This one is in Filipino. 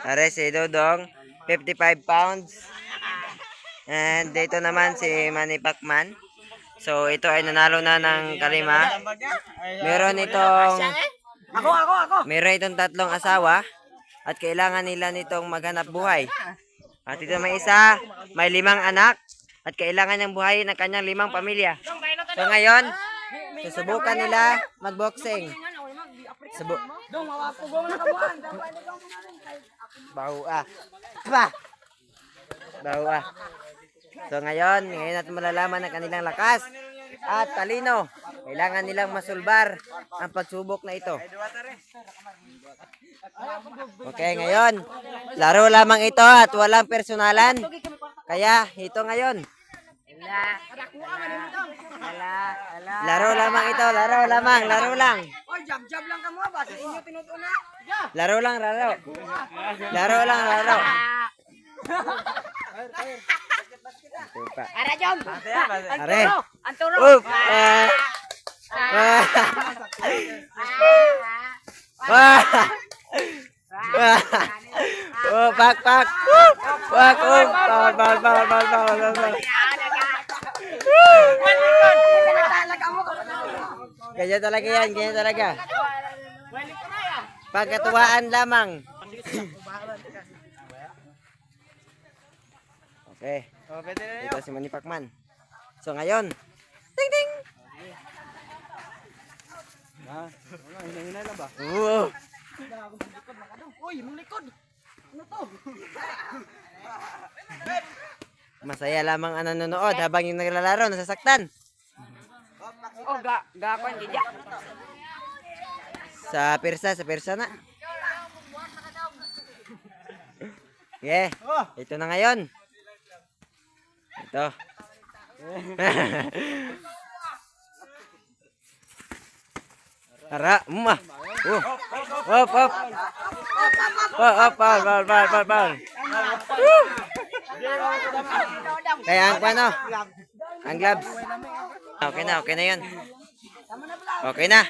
Are si Dodong, 55 pounds. And dito naman si Manny Pacman. So ito ay nanalo na ng kalima. Meron itong tatlong asawa at kailangan nila nitong maghanap buhay. At ito may isa, may 5 anak at kailangan niyang buhayin ang kanyang 5 pamilya. So ngayon, susubukan nila magboxing. Bawa. So ngayon natin malalaman ang kanilang lakas at talino. Kailangan nilang masulbar ang pagsubok na ito. Okay, ngayon, laro lamang ito at walang personalan. Kaya ito ngayon. Laro lamang ito, laro lang. Oy, jab lang ka mo ba? Sa inyo tinutuna. Laro. Ara John. Are. Anturo. Pak. Ganyan talaga yan, ganyan talaga. Pagkatuwaan lamang. Okay. Ito si Manny Pacman. So ngayon, ting ting. Hinay lang ba? Oo. Uy, mong likod. Ano to? Masaya lamang ang nanonood habang yung naglalaro nasasaktan. Oh, gakon gidya. Sa persa na. Yeah. Ito na ngayon. Ito. Tara, umah. Hop. Bal. Kaya ang ano? Ang gloves. Okay na 'yun. Okay na.